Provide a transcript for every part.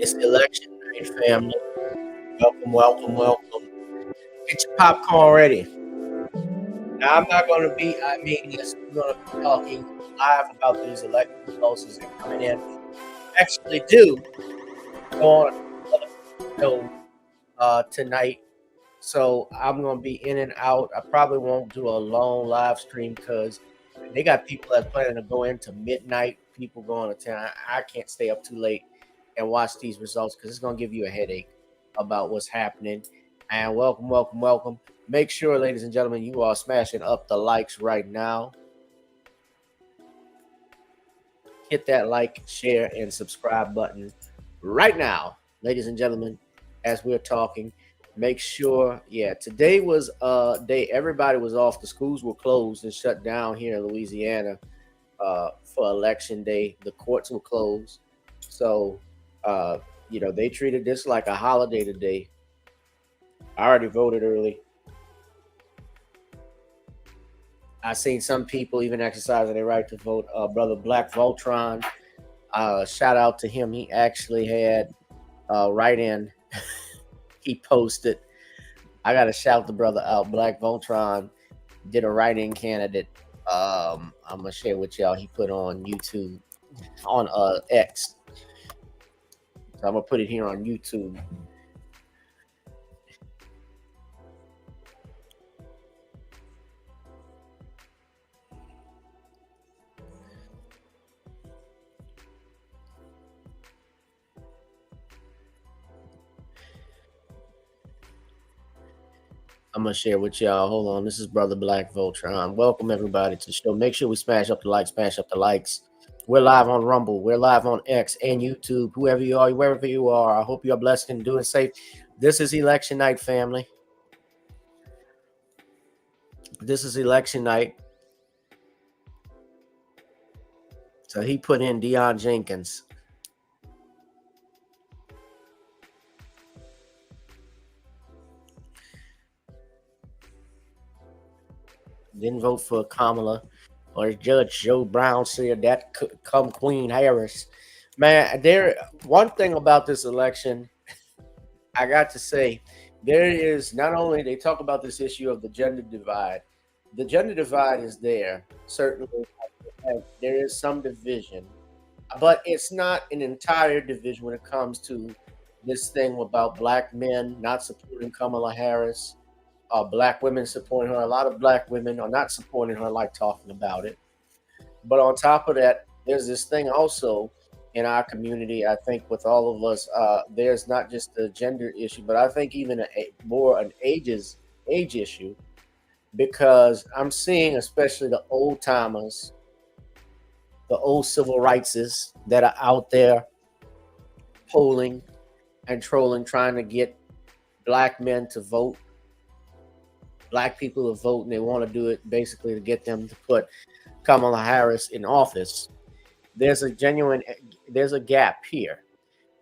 It's election night, family. Welcome, welcome, welcome. Get your popcorn ready. Now, I'm not going to be, yes, we're going to be talking live about these election results as they're coming in. Actually, do go on another show tonight. So I'm going to be in and out. I probably won't do a long live stream because they got people that's planning to go into midnight. People going to town. I can't stay up too late and watch these results because it's going to give you a headache about what's happening. And welcome, welcome, welcome. Make sure, ladies and gentlemen, you are smashing up the likes right now. Hit that like, share, and subscribe button right now, ladies and gentlemen, as we're talking. Make sure, today was a day everybody was off. The schools were closed and shut down here in Louisiana for election day. The courts were closed. So, they treated this like a holiday today. I already voted early. I seen some people even exercising their right to vote. Brother Black Voltron, shout out to him. He actually had write-in. He posted. I gotta shout the brother out. Black Voltron did a write-in candidate. I'm gonna share with y'all. He put on YouTube, on X. So I'm gonna put it here on YouTube. I'm gonna share with y'all. Hold on, this is Brother Black Voltron. Welcome everybody to the show. Make sure we smash up the likes. We're live on Rumble. We're live on X and YouTube. Whoever you are, wherever you are, I hope you are blessed and doing safe. This is election night, family. This is election night. So he put in Deion Jenkins. Didn't vote for Kamala, or Judge Joe Brown said that could come Queen Harris. Man, one thing about this election, I got to say, there is not only they talk about this issue of the gender divide. The gender divide is there. Certainly, there is some division, but it's not an entire division when it comes to this thing about black men not supporting Kamala Harris. Black women supporting her. A lot of black women are not supporting her, like talking about it. But on top of that, there's this thing also in our community. I think with all of us, there's not just the gender issue, but I think even more an age issue, because I'm seeing especially the old timers, the old civil rightses that are out there polling and trolling, trying to get black men to vote. Black people to vote, and they want to do it basically to get them to put Kamala Harris in office. There's a gap here.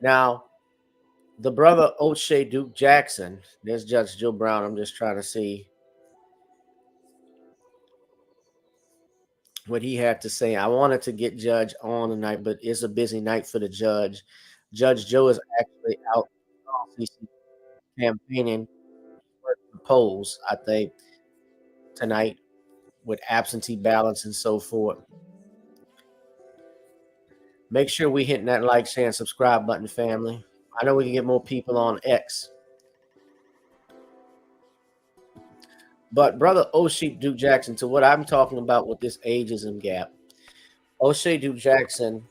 Now, the brother O'Shea Duke Jackson, there's Judge Joe Brown. I'm just trying to see what he had to say. I wanted to get Judge on tonight, but it's a busy night for the judge. Judge Joe is actually out campaigning for the polls, I think, tonight with absentee ballots and so forth. Make sure we hitting that like, share, and subscribe button, family. I know we can get more people on X. But brother O'Shea Duke Jackson, to what I'm talking about with this ageism gap, O'Shea Duke Jackson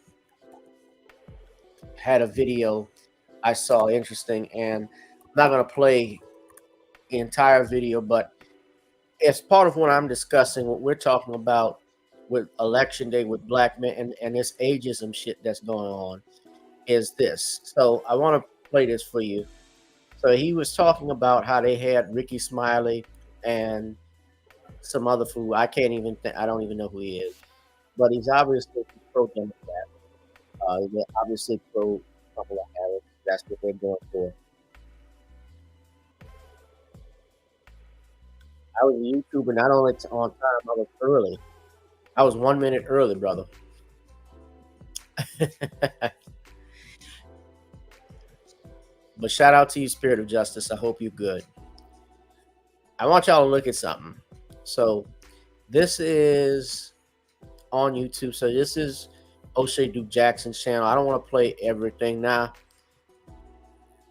had a video I saw interesting, and I'm not going to play the entire video, but it's part of what I'm discussing, what we're talking about with election day with black men and this ageism shit that's going on is this. So I want to play this for you. So he was talking about how they had Ricky Smiley and some other fool. I don't even know who he is, but he's obviously pro Democrat. He's obviously pro Kamala Harris. That's what they're going for. I was a YouTuber not only on time, I was early. I was 1 minute early, brother. But shout out to you, Spirit of Justice. I hope you're good. I want y'all to look at something. So this is on YouTube. So this is O'Shea Duke Jackson's channel. I don't want to play everything now.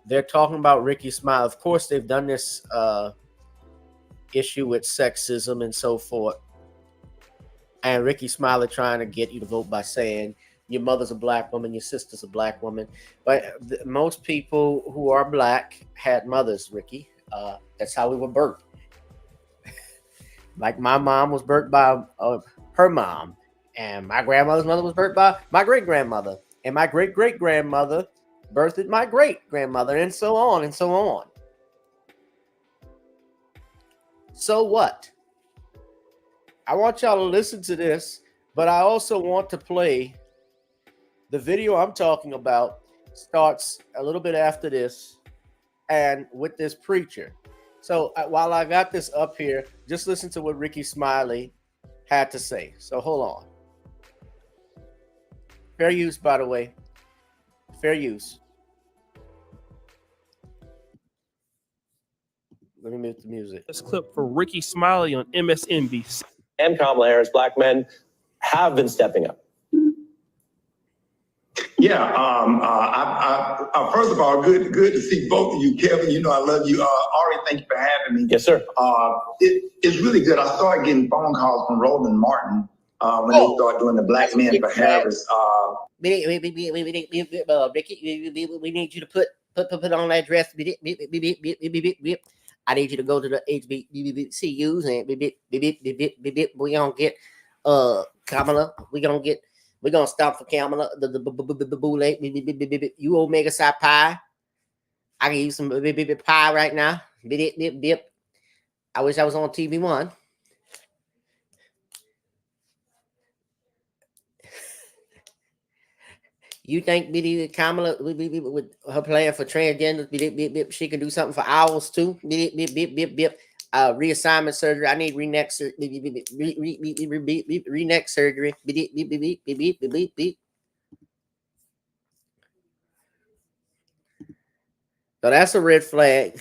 They're talking about Ricky Smiley. Of course, they've done this issue with sexism and so forth. And Ricky Smiley trying to get you to vote by saying your mother's a black woman, your sister's a black woman. But most people who are black had mothers, Ricky. That's how we were birthed. Like my mom was birthed by her mom. And my grandmother's mother was birthed by my great-grandmother. And my great-great-grandmother birthed my great-grandmother, and so on and so on. So what? I want y'all to listen to this, but I also want to play the video I'm talking about. Starts a little bit after this, and with this preacher. So while I got this up here, just listen to what Ricky Smiley had to say. So hold on. Fair use, by the way. Fair use. Let me mute the music. This clip for Ricky Smiley on MSNBC. And Kamala Harris, black men have been stepping up. Yeah. First of all, good to see both of you, Kevin. You know I love you. Ari, thank you for having me. Yes, sir. It's really good. I started getting phone calls from Roland Martin when they started doing the black men for Harris. Ricky, we need you to put on that dress. I need you to go to the HBCUs and we gonna get Kamala. We're gonna stop for Kamala. The boule. You Omega Psi Pi. I can use some pie right now. I wish I was on TV1. You think Kamala with her plan for transgenders, she can do something for owls too? Reassignment surgery. I need neck surgery. Neck surgery. So that's a red flag.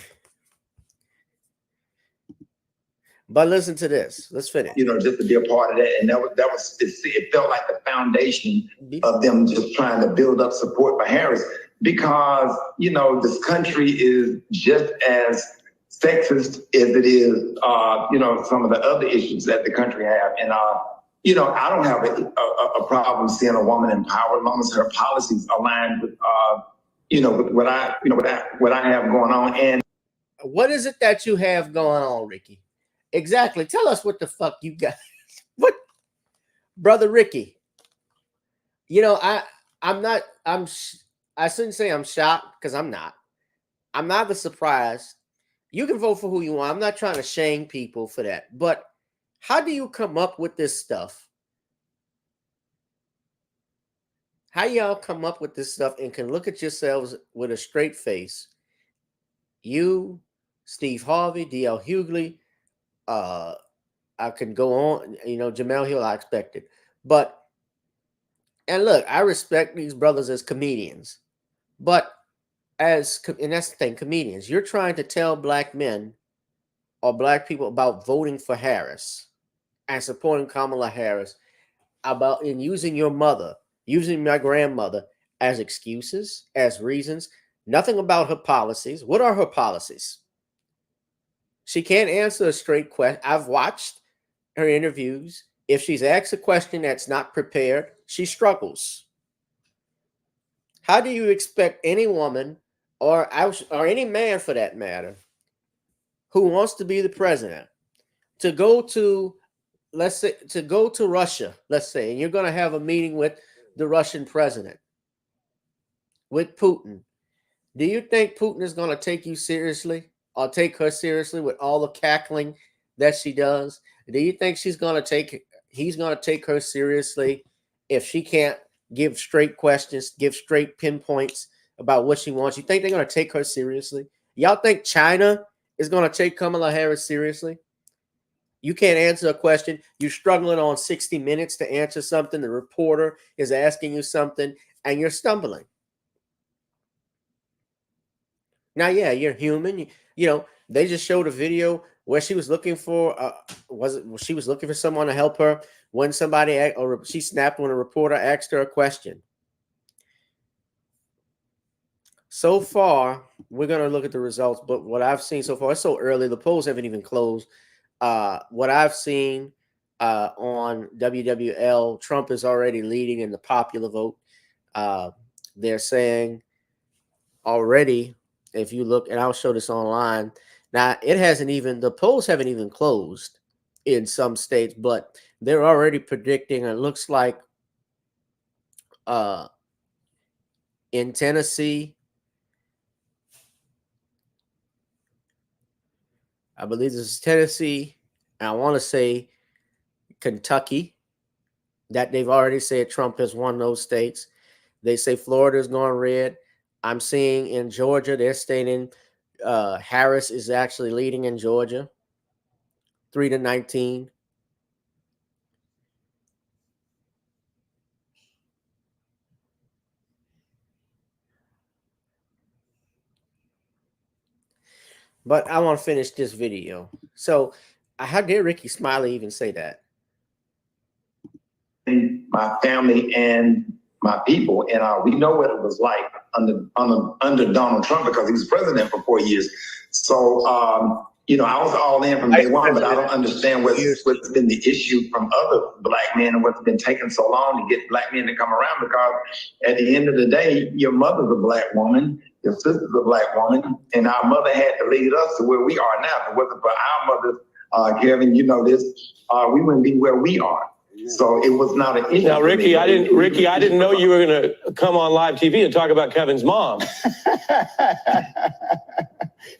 But listen to this. Let's finish. You know, just to be a part of that, and it felt like the foundation of them just trying to build up support for Harris, because you know this country is just as sexist as it is, you know, some of the other issues that the country have, and you know, I don't have a problem seeing a woman empowered as long as her policies align with, you know, with what I have going on. And what is it that you have going on, Ricky? Exactly. Tell us what the fuck you got. What, brother Ricky? You know, I shouldn't say I'm shocked, because I'm not. I'm not surprised. You can vote for who you want. I'm not trying to shame people for that. But how do you come up with this stuff? How y'all come up with this stuff and can look at yourselves with a straight face? You, Steve Harvey, D.L. Hughley, I can go on, you know, Jamel Hill, I expected. But, and look, I respect these brothers as comedians. But and that's the thing, comedians, you're trying to tell black men or black people about voting for Harris and supporting Kamala Harris, about in using your mother, using my grandmother as excuses, as reasons. Nothing about her policies. What are her policies? She can't answer a straight question. I've watched her interviews. If she's asked a question that's not prepared, she struggles. How do you expect any woman or any man for that matter who wants to be the president to go to, let's say, to go to Russia, let's say, and you're going to have a meeting with the Russian president, with Putin? Do you think Putin is going to take you seriously? Or take her seriously with all the cackling that she does? Do you think he's going to take her seriously if she can't give straight questions, give straight pinpoints about what she wants? You think they're going to take her seriously? Y'all think China is going to take Kamala Harris seriously? You can't answer a question. You're struggling on 60 Minutes to answer something. The reporter is asking you something and you're stumbling. Now, yeah, you're human. You know, they just showed a video where she was looking for she was looking for someone to help her when or she snapped when a reporter asked her a question. So far, we're gonna look at the results, but what I've seen so far, it's so early. The polls haven't even closed. What I've seen on WWL, Trump is already leading in the popular vote. They're saying already, if you look, and I'll show this online. Now, the polls haven't even closed in some states, but they're already predicting, it looks like in Tennessee, I believe this is Tennessee, and I want to say Kentucky, that they've already said Trump has won those states. They say Florida is going red. I'm seeing in Georgia, they're stating Harris is actually leading in Georgia, 3-19. But I want to finish this video. So, how dare Ricky Smiley even say that? My family and my people, and we know what it was like under Donald Trump because he was president for 4 years. So, I was all in from day one, but I don't understand what's been the issue from other black men and what's been taking so long to get black men to come around, because at the end of the day, your mother's a black woman, your sister's a black woman, and our mother had to lead us to where we are now. If it wasn't for our mothers, Kevin, you know this, we wouldn't be where we are. So it was not an issue. Now, Ricky, I didn't know you were going to come on live TV and talk about Kevin's mom.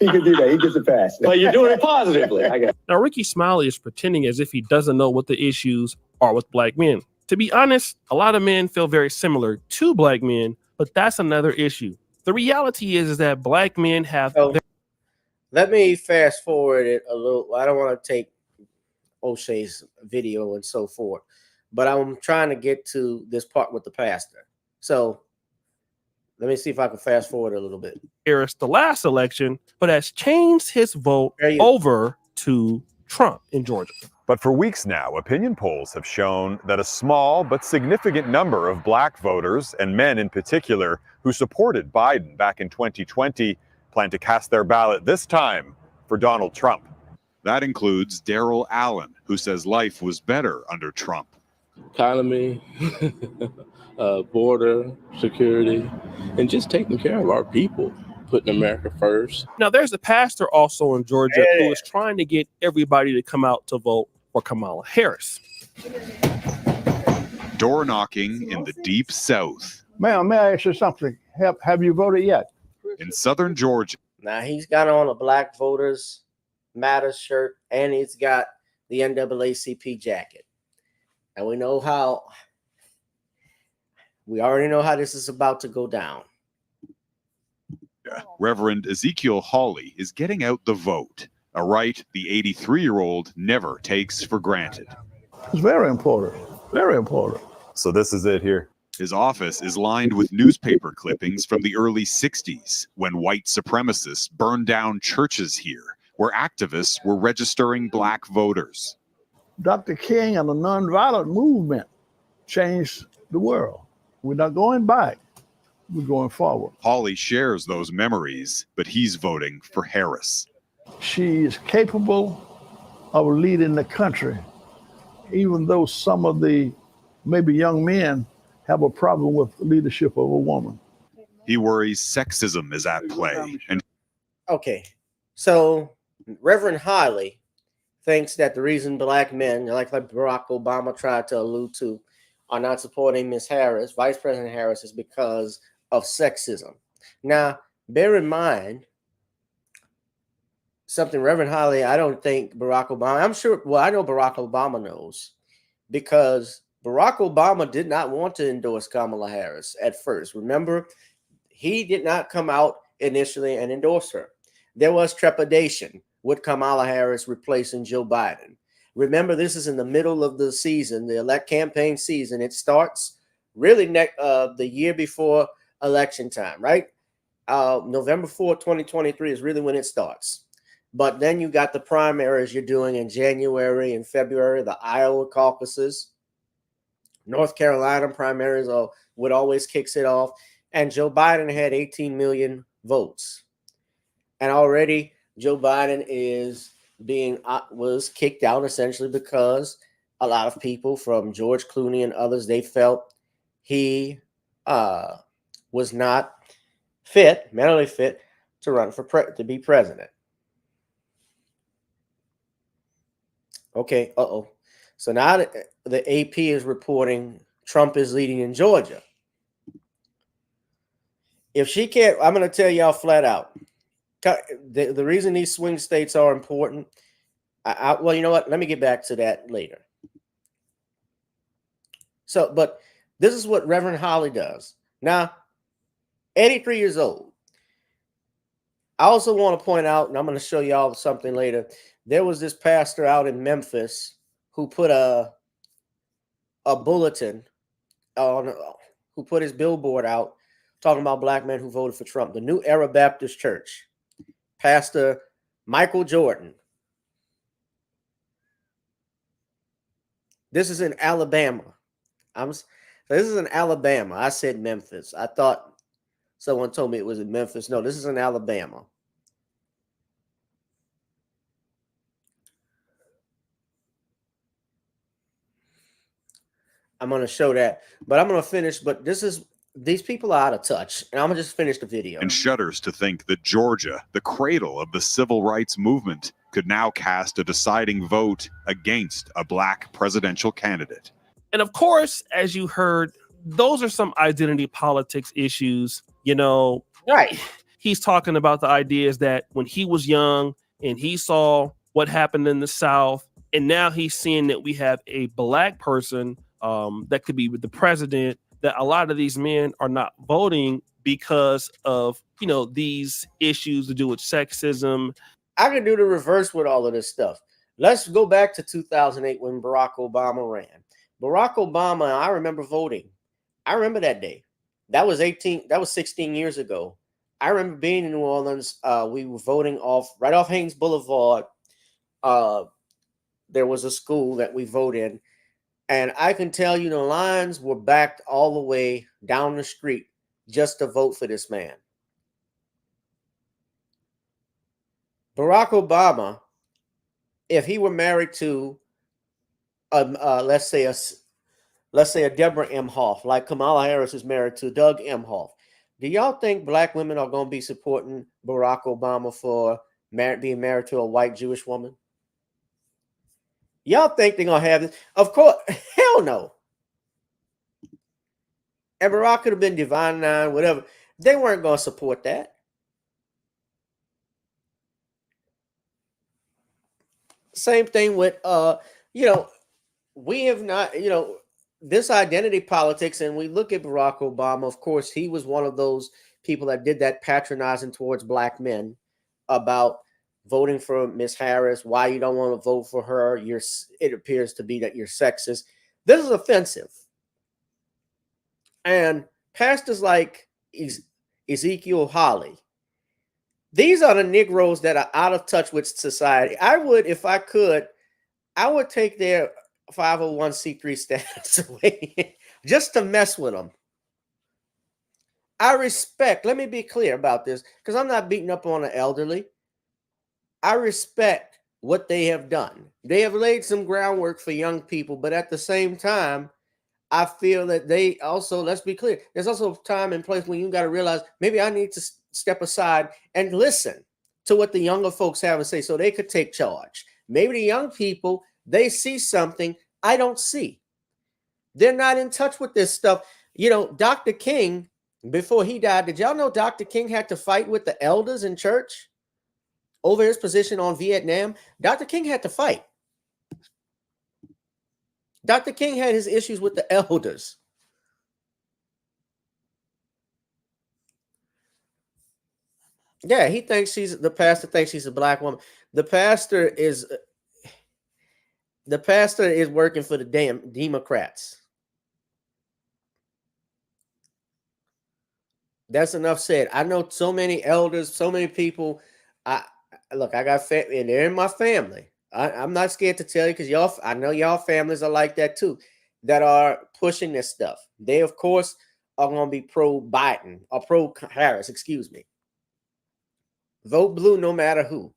He can do that. He gets a pass. But you're doing it positively, I guess. Now, Ricky Smiley is pretending as if he doesn't know what the issues are with black men. To be honest, a lot of men feel very similar to black men, but that's another issue. The reality is that black men have... Let me fast forward it a little. I don't want to take O'Shea's video and so forth, but I'm trying to get to this part with the pastor. So let me see if I can fast forward a little bit. Harris the last election, but has changed his vote over to Trump in Georgia. But for weeks now, opinion polls have shown that a small but significant number of black voters, and men in particular, who supported Biden back in 2020, plan to cast their ballot this time for Donald Trump. That includes Daryl Allen, who says life was better under Trump. Economy, border security, and just taking care of our people, putting America first. Now, there's a pastor also in Georgia who is trying to get everybody to come out to vote for Kamala Harris. Door knocking in the deep South. Ma'am, may I ask you something? Have you voted yet? In southern Georgia. Now, he's got on a Black Voters Matter shirt, and he's got the NAACP jacket. And we already know how this is about to go down. Reverend Ezekiel Hawley is getting out the vote, a right the 83-year-old never takes for granted. It's very important, very important. So this is it here. His office is lined with newspaper clippings from the early 60s, when white supremacists burned down churches here, where activists were registering black voters. Dr. King and the nonviolent movement changed the world. We're not going back. We're going forward. Hawley shares those memories, but he's voting for Harris. She is capable of leading the country, even though some of the maybe young men have a problem with the leadership of a woman. He worries sexism is at play. Okay, so Reverend Hawley thinks that the reason black men, like Barack Obama tried to allude to, are not supporting Miss Harris, Vice President Harris, is because of sexism. Now, bear in mind something, Reverend Hawley, I don't think Barack Obama, I know Barack Obama knows, because Barack Obama did not want to endorse Kamala Harris at first. Remember, he did not come out initially and endorse her. There was trepidation with Kamala Harris replacing Joe Biden. Remember, this is in the middle of the season, the campaign season. It starts really the year before election time, right? November 4th, 2023 is really when it starts. But then you got the primaries you're doing in January and February, the Iowa caucuses, North Carolina primaries are what always kicks it off. And Joe Biden had 18 million votes. And already Joe Biden is was kicked out essentially because a lot of people from George Clooney and others, they felt he was not mentally fit to run to be president. Okay, so now the AP is reporting Trump is leading in Georgia. If she can't, I'm going to tell y'all flat out. The reason these swing states are important, well, you know what? Let me get back to that later. So, but this is what Reverend Holly does. Now, 83 years old. I also want to point out, and I'm going to show y'all something later. There was this pastor out in Memphis who put a bulletin on, who put his billboard out talking about black men who voted for Trump. The New Era Baptist Church, Pastor Michael Jordan. This is in Alabama. This is in Alabama. I said Memphis. I thought someone told me it was in Memphis. No, this is in Alabama. I'm going to show that, but I'm going to finish. But these people are out of touch, and I'm going to just finish the video. And shudders to think that Georgia, the cradle of the civil rights movement, could now cast a deciding vote against a black presidential candidate. And of course, as you heard, those are some identity politics issues. You know, right? He's talking about the ideas that when he was young and he saw what happened in the South, and now he's seeing that we have a black person that could be with the president, that a lot of these men are not voting because of, you know, these issues to do with sexism. I can do the reverse with all of this stuff. Let's go back to 2008 when Barack Obama ran. Barack Obama, I remember voting. I remember that day. That was 16 years ago. I remember being in New Orleans. We were voting right off Haynes Boulevard. There was a school that we voted in. And I can tell you the lines were backed all the way down the street just to vote for this man. Barack Obama, if he were married to, let's say a Deborah Emhoff, like Kamala Harris is married to Doug Emhoff, do y'all think black women are going to be supporting Barack Obama for being married to a white Jewish woman? Y'all think they're going to have this? Of course, hell no. And Barack could have been Divine Nine, whatever. They weren't going to support that. Same thing with, we have not, this identity politics, and we look at Barack Obama. Of course, he was one of those people that did that patronizing towards black men about voting for Miss Harris, why you don't want to vote for her. It appears to be that you're sexist. This is offensive. And pastors like Ezekiel Holly, these are the Negroes that are out of touch with society. I would, if I could, I would take their 501c3 status away just to mess with them. I respect, let me be clear about this, because I'm not beating up on the elderly. I respect what they have done. They have laid some groundwork for young people, but at the same time, I feel that they also, let's be clear, there's also a time and place when you got to realize maybe I need to step aside and listen to what the younger folks have to say so they could take charge. Maybe the young people, they see something I don't see. They're not in touch with this stuff. Dr. King, before he died, did y'all know Dr. King had to fight with the elders in church over his position on Vietnam? Dr. King had to fight. Dr. King had his issues with the elders. Yeah, the pastor thinks she's a black woman. The pastor is working for the damn Democrats. That's enough said. I know so many elders, so many people. I look, I got family, and they're in my family. I'm not scared to tell you because y'all, I know y'all families are like that too, that are pushing this stuff. They, of course, are going to be pro Biden or pro Harris, excuse me. Vote blue no matter who.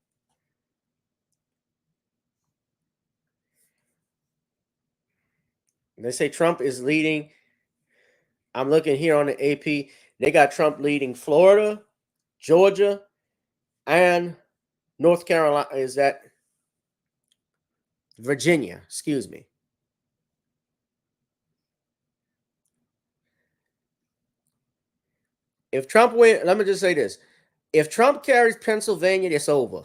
They say Trump is leading. I'm looking here on the AP. They got Trump leading Florida, Georgia, and North Carolina. Is that Virginia? Excuse me. If Trump wins, let me just say this. If Trump carries Pennsylvania, it's over.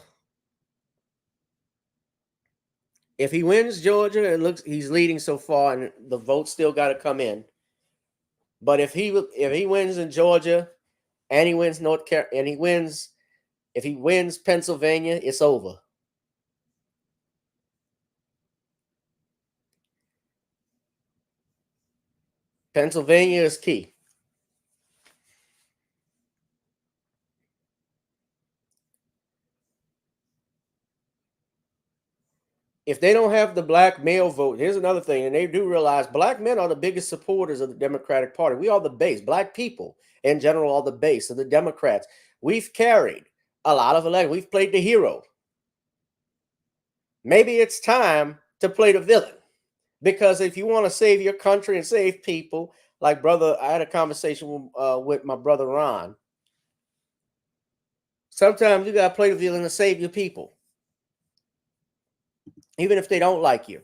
If he wins Georgia, it looks he's leading so far, and the votes still got to come in. But if he wins in Georgia, and he wins North Carolina, and if he wins Pennsylvania, it's over. Pennsylvania is key. If they don't have the black male vote, here's another thing, and they do realize black men are the biggest supporters of the Democratic Party. We are the base. Black people in general are the base of the Democrats. We've carried a lot of elections. We've played the hero. Maybe it's time to play the villain, because if you want to save your country and save people, like brother, I had a conversation with my brother Ron. Sometimes you got to play the villain to save your people, even if they don't like you.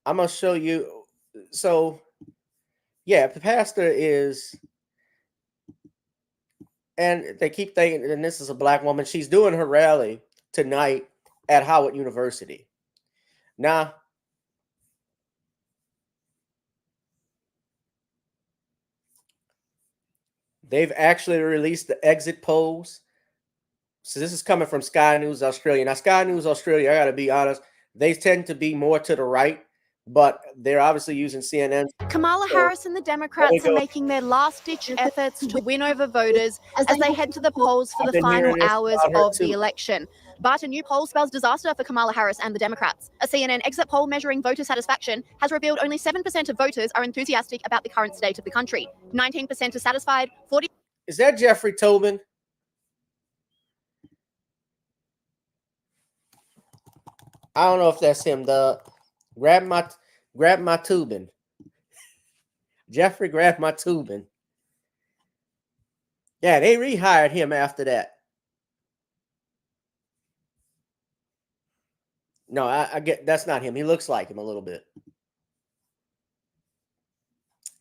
I'm going to show you. So, yeah, the pastor is, and they keep thinking, and this is a black woman. She's doing her rally tonight at Howard University. Now, they've actually released the exit polls. So this is coming from Sky News Australia. Now, Sky News Australia, I got to be honest, they tend to be more to the right, but they're obviously using CNN. Kamala Harris and the Democrats are making their last-ditch efforts to win over voters as they head to the polls for the final hours of the election. But a new poll spells disaster for Kamala Harris and the Democrats. A CNN exit poll measuring voter satisfaction has revealed only 7% of voters are enthusiastic about the current state of the country. 19% are satisfied. 40. Is that Jeffrey Tobin? I don't know if that's him. Grab my tubing. Jeffrey, grab my tubing. Yeah, they rehired him after that. No, I get that's not him. He looks like him a little bit.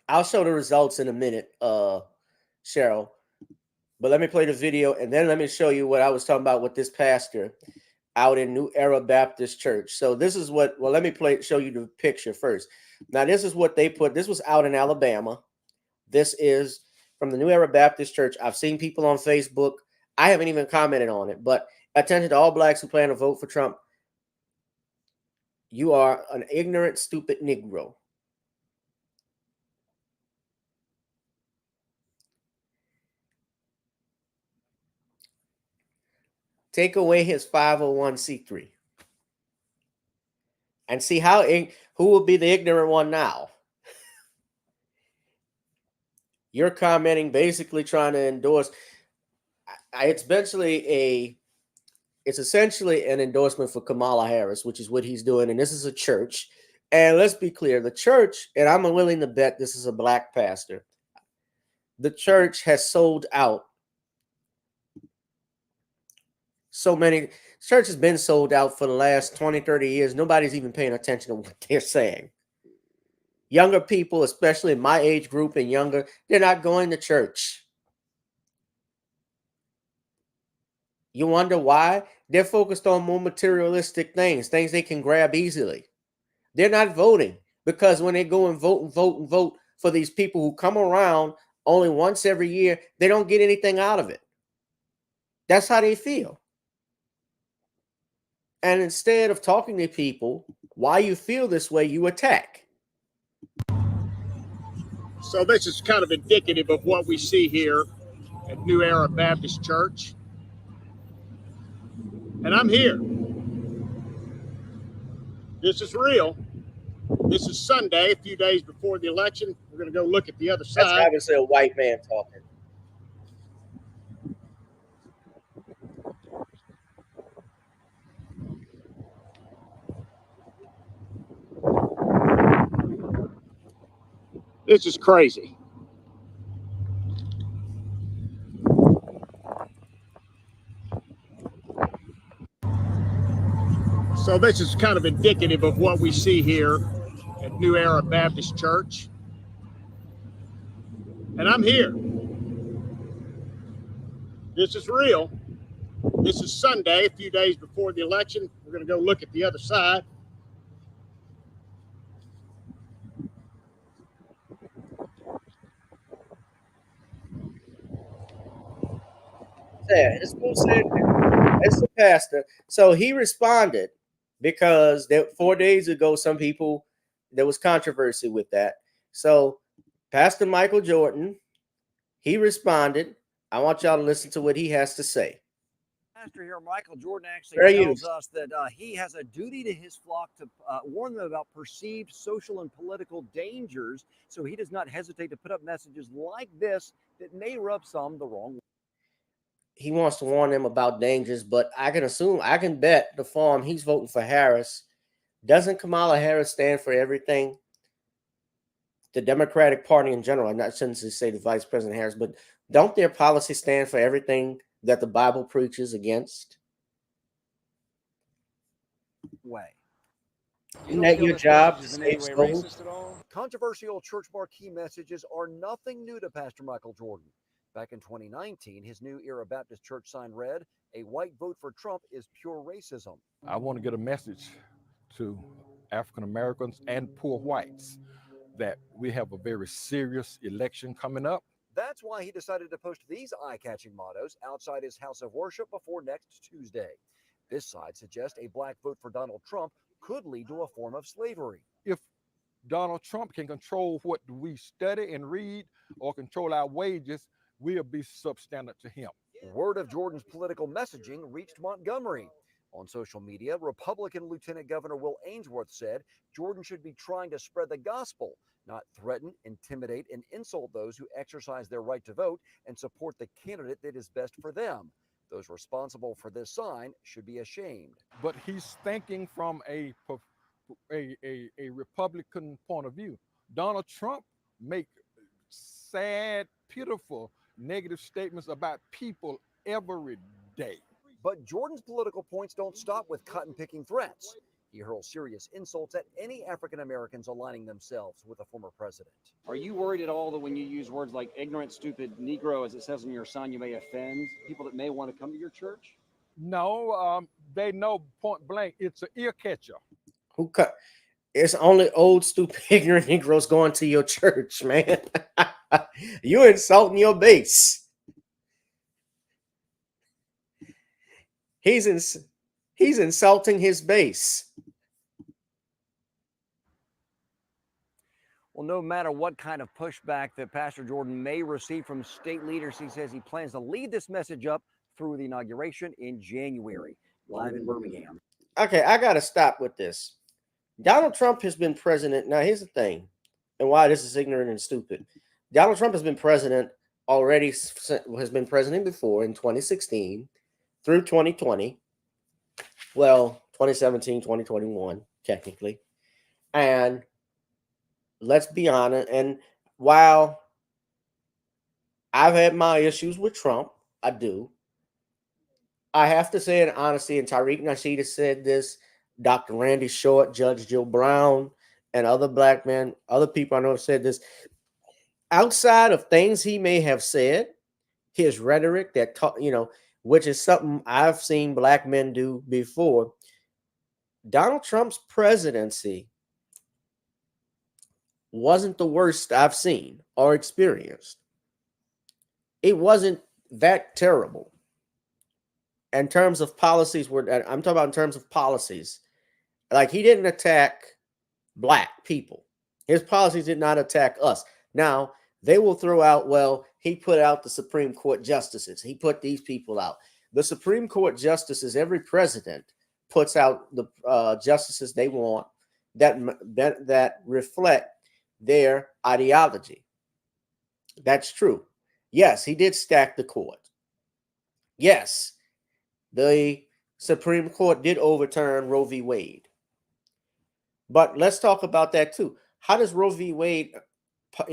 I'll show the results in a minute, Cheryl. But let me play the video, and then let me show you what I was talking about with this pastor out in New Era Baptist Church. So this is what, well, let me show you the picture first. Now, this is what they put. This was out in Alabama. This is from the New Era Baptist Church. I've seen people on Facebook. I haven't even commented on it, but attention to all blacks who plan to vote for Trump. You are an ignorant, stupid Negro. Take away his 501c3 and see who will be the ignorant one now. You're commenting, basically trying to endorse. It's essentially an endorsement for Kamala Harris, which is what he's doing. And this is a church. And let's be clear, the church, and I'm willing to bet this is a black pastor. The church has sold out. Church has been sold out for the last 20, 30 years. Nobody's even paying attention to what they're saying. Younger people, especially in my age group and younger, they're not going to church. You wonder why? They're focused on more materialistic things they can grab easily. They're not voting because when they go and vote for these people who come around only once every year, they don't get anything out of it. That's how they feel. And instead of talking to people why you feel this way, you attack. So this is kind of indicative of what we see here at New Era Baptist Church. And I'm here. This is real. This is Sunday, a few days before the election. We're going to go look at the other That's side. obviously a white man talking. This is crazy. So this is kind of indicative of what we see here at New Era Baptist Church. And I'm here. This is real. This is Sunday, a few days before the election. We're going to go look at the other side. Yeah, it's who said it's the pastor. So he responded because 4 days ago, there was controversy with that. So Pastor Michael Jordan, he responded. I want y'all to listen to what he has to say. Pastor here, Michael Jordan, actually tells us that he has a duty to his flock to warn them about perceived social and political dangers, so he does not hesitate to put up messages like this that may rub some the wrong way. He wants to warn them about dangers, but I can bet the farm he's voting for Harris. Doesn't Kamala Harris stand for everything? The Democratic Party in general, I'm not shouldn't say the Vice President Harris, but don't their policies stand for everything that the Bible preaches against? Isn't that your job to save souls? Controversial church marquee messages are nothing new to Pastor Michael Jordan. Back in 2019, his New Era Baptist Church sign read, "A white vote for Trump is pure racism." I want to get a message to African Americans and poor whites that we have a very serious election coming up. That's why he decided to post these eye-catching mottos outside his house of worship before next Tuesday. This side suggests a black vote for Donald Trump could lead to a form of slavery. If Donald Trump can control what we study and read or control our wages, we'll be substandard to him. Word of Jordan's political messaging reached Montgomery. On social media, Republican Lieutenant Governor Will Ainsworth said Jordan should be trying to spread the gospel, not threaten, intimidate, and insult those who exercise their right to vote and support the candidate that is best for them. Those responsible for this sign should be ashamed. But he's thinking from a Republican point of view. Donald Trump make sad, pitiful, negative statements about people every day. But Jordan's political points don't stop with cotton-picking threats. He hurls serious insults at any African Americans aligning themselves with a former president. Are you worried at all that when you use words like ignorant, stupid, Negro, as it says in your sign, you may offend people that may want to come to your church? No, they know point blank it's an ear catcher. It's only old, stupid, ignorant Negroes going to your church, man. You're insulting your base. He's insulting his base. Well, no matter what kind of pushback that Pastor Jordan may receive from state leaders, he says he plans to lead this message up through the inauguration in January, live in Birmingham. Okay, I got to stop with this. Donald Trump has been president. Now, here's the thing, and why this is ignorant and stupid. Donald Trump has been president before in 2016 through 2020. Well, 2017, 2021, technically. And let's be honest. And while I've had my issues with Trump, I do. I have to say in honesty, and Tariq Nasheed has said this, Dr. Randy Short, Judge Joe Brown, and other black men, other people I know have said this. Outside of things he may have said, his rhetoric that, which is something I've seen black men do before, Donald Trump's presidency wasn't the worst I've seen or experienced. It wasn't that terrible. In terms of policies, I'm talking about in terms of policies. Like, he didn't attack black people. His policies did not attack us. Now, they will throw out, well, he put out the Supreme Court justices. He put these people out. The Supreme Court justices, every president puts out the justices they want that reflect their ideology. That's true. Yes, he did stack the court. Yes, the Supreme Court did overturn Roe v. Wade. But let's talk about that too. How does Roe v. Wade,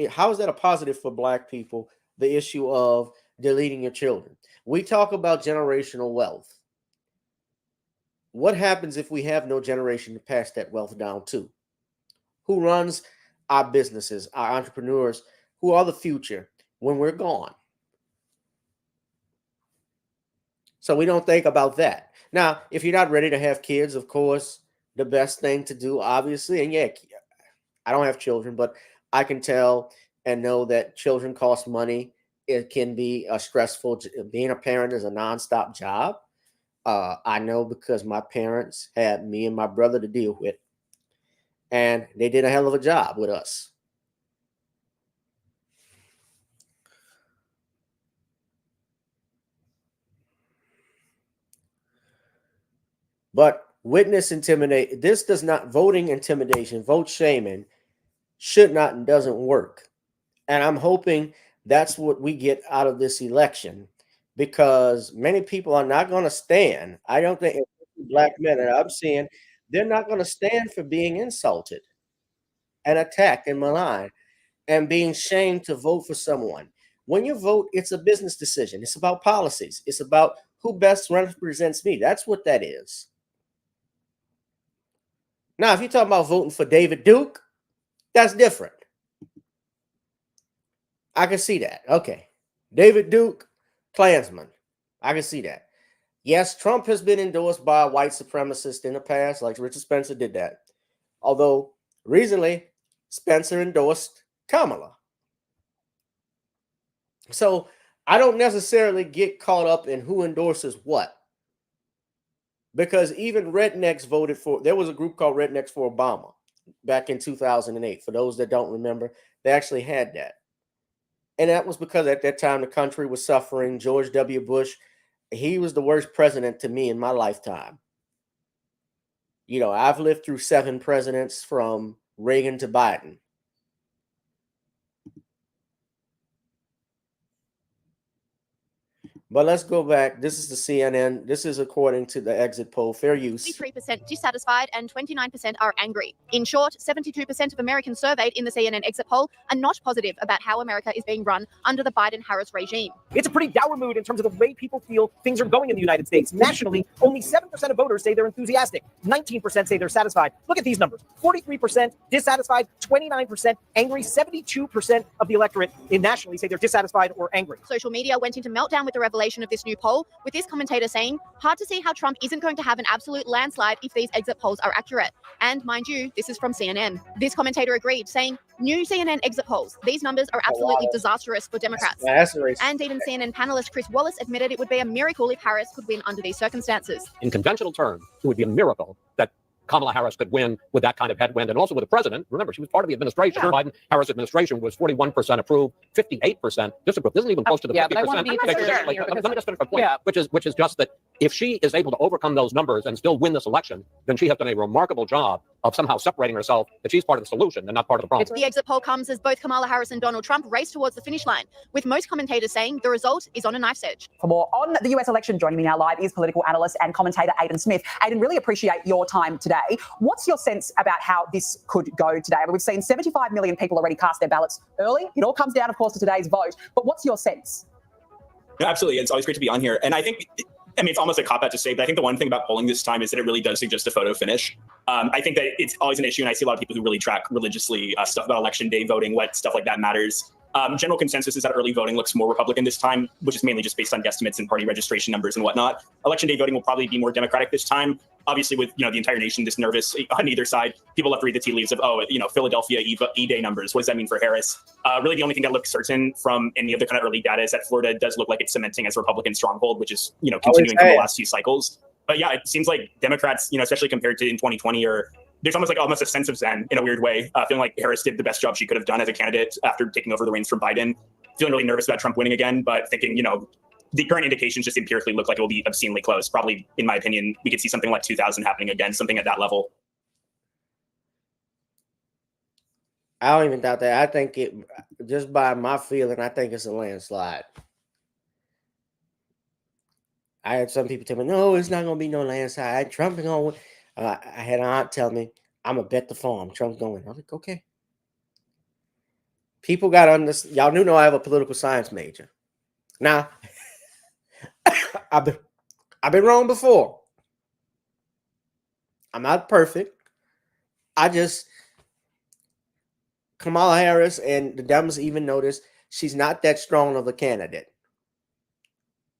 how is that a positive for Black people, the issue of deleting your children? We talk about generational wealth. What happens if we have no generation to pass that wealth down to? Who runs our businesses, our entrepreneurs, who are the future when we're gone? So we don't think about that. Now, if you're not ready to have kids, of course, the best thing to do, obviously, and yeah, I don't have children, but I can tell and know that children cost money. It can be stressful. Being a parent is a nonstop job. I know because my parents had me and my brother to deal with, and they did a hell of a job with us. But witness intimidation, this does not, voting intimidation, vote shaming should not and doesn't work. And I'm hoping that's what we get out of this election, because many people are not going to stand. I don't think Black men that I'm seeing, they're not going to stand for being insulted and attacked and maligned and being shamed to vote for someone. When you vote, it's a business decision. It's about policies. It's about who best represents me. That's what that is. Now, if you're talking about voting for David Duke, that's different. I can see that. Okay. David Duke, Klansman. I can see that. Yes, Trump has been endorsed by a white supremacist in the past, like Richard Spencer did that. Although recently, Spencer endorsed Kamala. So I don't necessarily get caught up in who endorses what. Because even rednecks voted for, there was a group called Rednecks for Obama back in 2008. For those that don't remember, they actually had that. And that was because at that time the country was suffering. George W. Bush, he was the worst president to me in my lifetime. You know, I've lived through 7 presidents from Reagan to Biden. But let's go back. This is the CNN. This is according to the exit poll. Fair use. 53% dissatisfied and 29% are angry. In short, 72% of Americans surveyed in the CNN exit poll are not positive about how America is being run under the Biden-Harris regime. It's a pretty dour mood in terms of the way people feel things are going in the United States. Nationally, only 7% of voters say they're enthusiastic. 19% say they're satisfied. Look at these numbers. 43% dissatisfied, 29% angry, 72% of the electorate nationally say they're dissatisfied or angry. Social media went into meltdown with the revelation of this new poll, with this commentator saying, hard to see how Trump isn't going to have an absolute landslide if these exit polls are accurate. And mind you, this is from CNN. This commentator agreed, saying, new CNN exit polls, these numbers are absolutely disastrous for Democrats. And even CNN panelist Chris Wallace admitted it would be a miracle if Harris could win under these circumstances. In conventional terms, it would be a miracle that Kamala Harris could win with that kind of headwind, and also with the president. Remember, she was part of the administration. Yeah. Biden-Harris administration was 41% approved, 58% disapproved. This isn't even close to the 50%. Let me just finish my point, which is just that if she is able to overcome those numbers and still win this election, then she has done a remarkable job of somehow separating herself that she's part of the solution and not part of the problem. The exit poll comes as both Kamala Harris and Donald Trump race towards the finish line, with most commentators saying the result is on a knife's edge. For more on the US election, joining me now live is political analyst and commentator Aidan Smith. Aidan, really appreciate your time today. What's your sense about how this could go today? I mean, we've seen 75 million people already cast their ballots early. It all comes down, of course, to today's vote. But what's your sense? No, absolutely. It's always great to be on here. And I think, it's almost a cop-out to say, but I think the one thing about polling this time is that it really does suggest a photo finish. I think that it's always an issue, and I see a lot of people who really track religiously stuff about election day voting, what stuff like that matters. General consensus is that early voting looks more Republican this time, which is mainly just based on guesstimates and party registration numbers and whatnot. Election day voting will probably be more Democratic this time. Obviously, with the entire nation this nervous on either side, people have to read the tea leaves of Philadelphia E-Day numbers. What does that mean for Harris? Really, the only thing that looks certain from any of the kind of early data is that Florida does look like it's cementing as a Republican stronghold, which is continuing from the last 2 cycles. But yeah, it seems like Democrats, especially compared to in 2020 or there's almost a sense of zen in a weird way, feeling like Harris did the best job she could have done as a candidate after taking over the reins from Biden. Feeling really nervous about Trump winning again, but thinking, the current indications just empirically look like it will be obscenely close. Probably, in my opinion, we could see something like 2000 happening again, something at that level. I don't even doubt that. I think it, just by my feeling, I think it's a landslide. I had some people tell me, no, it's not going to be no landslide. Trump is going to win. I had an aunt tell me, I'm going to bet the farm. Trump's going to win. I was like, okay. People got to understand. Y'all know I have a political science major. Now, I've been wrong before. I'm not perfect. Kamala Harris, and the Dems even noticed she's not that strong of a candidate.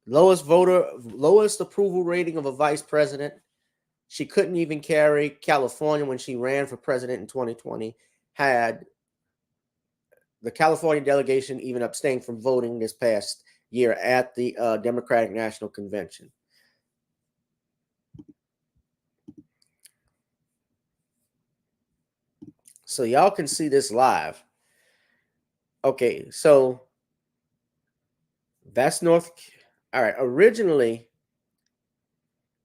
Lowest approval rating of a vice president. She couldn't even carry California when she ran for president in 2020. Had the California delegation even abstained from voting this past year at the Democratic National Convention. So y'all can see this live. Okay, so that's North. All right, originally,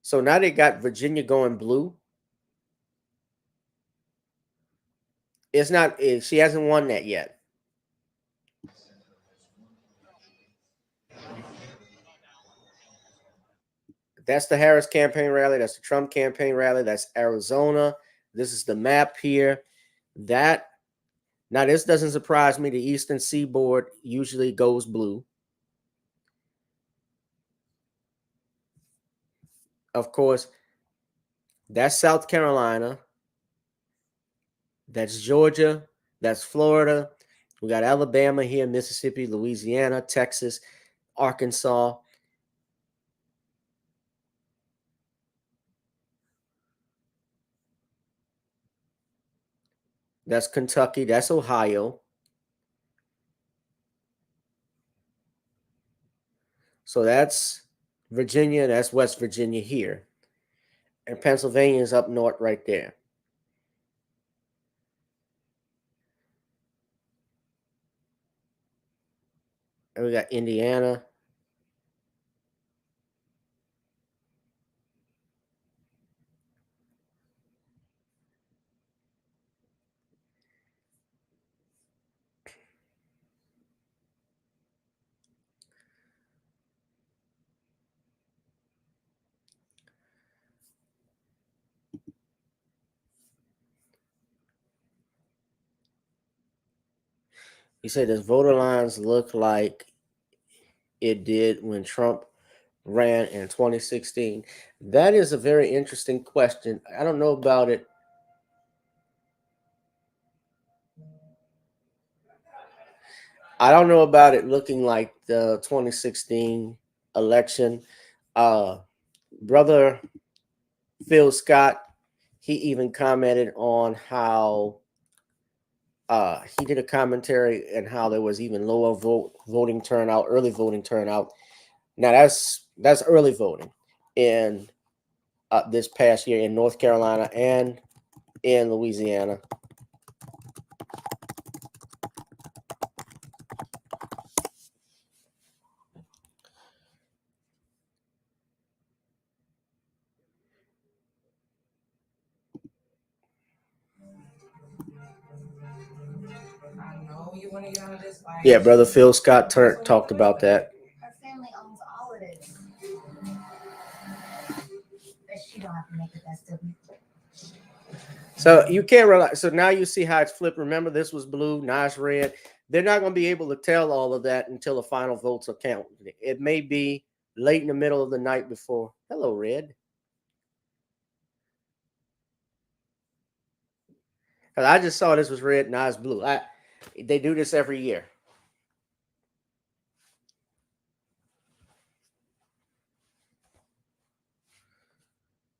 so now they got Virginia going blue. It's not, she hasn't won that yet. That's the Harris campaign rally. That's the Trump campaign rally. That's Arizona. This is the map here. Now this doesn't surprise me. The Eastern Seaboard usually goes blue. Of course, that's South Carolina. That's Georgia. That's Florida. We got Alabama here, Mississippi, Louisiana, Texas, Arkansas. That's Kentucky. That's Ohio. So that's Virginia. That's West Virginia here. And Pennsylvania is up north right there. And we got Indiana. He said, does voter lines look like it did when Trump ran in 2016? That is a very interesting question. I don't know about it. I don't know about it looking like the 2016 election. Brother Phil Scott, he even commented on how he did a commentary and how there was even lower voting turnout, early voting turnout. Now that's early voting in this past year in North Carolina and in Louisiana. Yeah, Brother Phil Scott talked about that. Her family owns all of this. But she don't have to make the best of it. So you can't realize. So now you see how it's flipped. Remember, this was blue, now it's red. They're not going to be able to tell all of that until the final votes are counted. It may be late in the middle of the night before. Hello, red. Because I just saw this was red, now it's blue. They do this every year.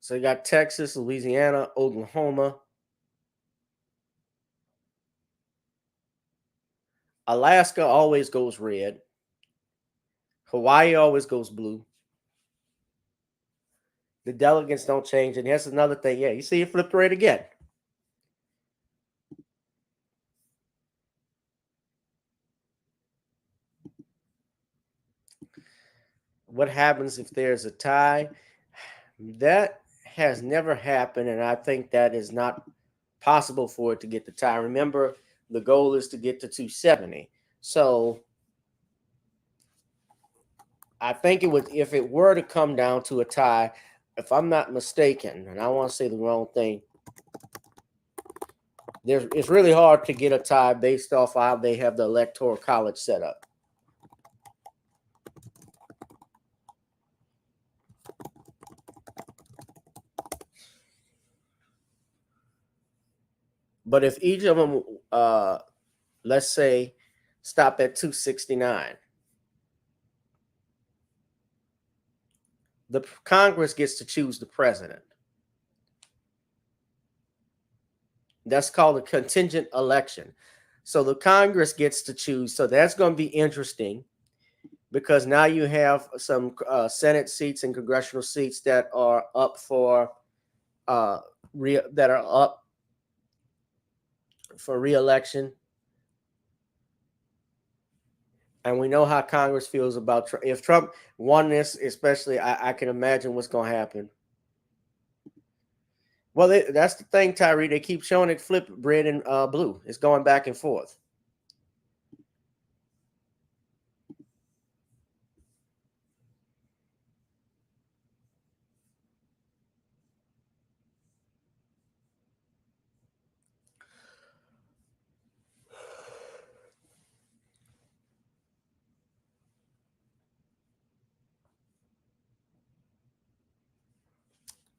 So you got Texas, Louisiana, Oklahoma. Alaska always goes red. Hawaii always goes blue. The delegates don't change. And here's another thing. Yeah, you see it flipped red again. what happens if there's a tie? That has never happened, and I think that is not possible for it to get the tie. Remember, the goal is to get to 270. So I think it would, if it were to come down to a tie, if I'm not mistaken, and I want to say the wrong thing, it's really hard to get a tie based off how they have the electoral college set up. But if each of them, let's say, stop at 269, the Congress gets to choose the president. That's called a contingent election. So the Congress gets to choose. So that's going to be interesting because now you have some Senate seats and congressional seats that are up for re-election. And we know how Congress feels about Trump. If Trump won this, especially, I can imagine what's going to happen. Well, that's the thing, Tyree. They keep showing it flip red and blue. It's going back and forth.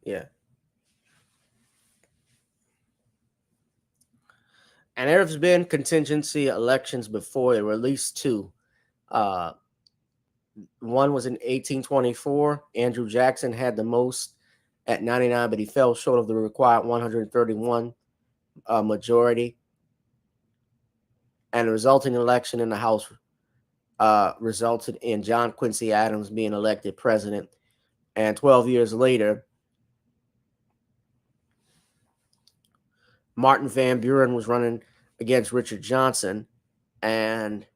Yeah. And there's been contingency elections before. There were at least two. One was in 1824. Andrew Jackson had the most at 99, but he fell short of the required 131 majority. And the resulting election in the House resulted in John Quincy Adams being elected president. And 12 years later, Martin Van Buren was running against Richard Johnson, and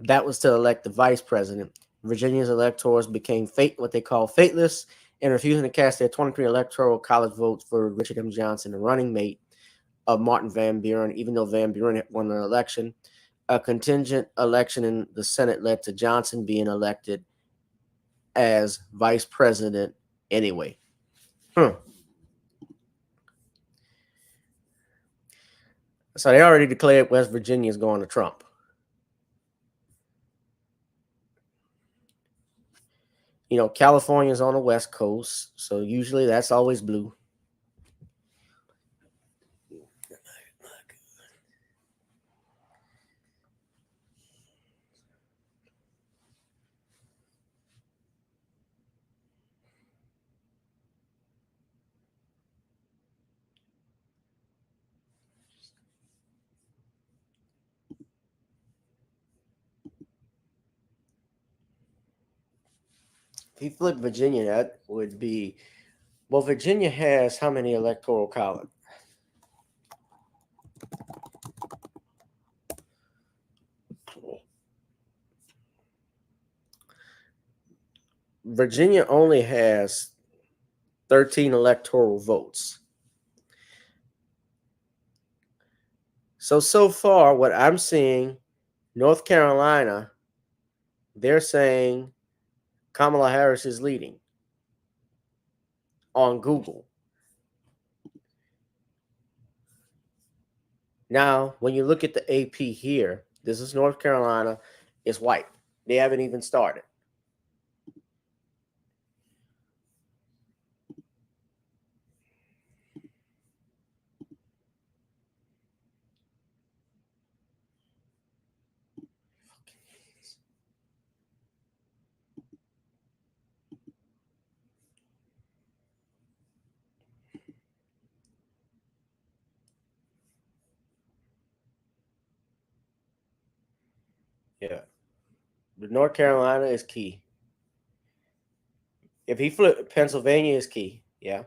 that was to elect the vice president. Virginia's electors became what they call fateless and refusing to cast their 23 electoral college votes for Richard M. Johnson, the running mate of Martin Van Buren, even though Van Buren had won the election. A contingent election in the Senate led to Johnson being elected as vice president anyway. So they already declared West Virginia is going to Trump. You know, California is on the West Coast, so usually that's always blue. If you flip Virginia, that would be, well, Virginia has how many electoral college? Virginia only has 13 electoral votes. So far, what I'm seeing, North Carolina, they're saying Kamala Harris is leading on Google. Now, when you look at the AP here, this is North Carolina, it's white. They haven't even started. Yeah. But North Carolina is key. If he flipped, Pennsylvania is key. Yeah.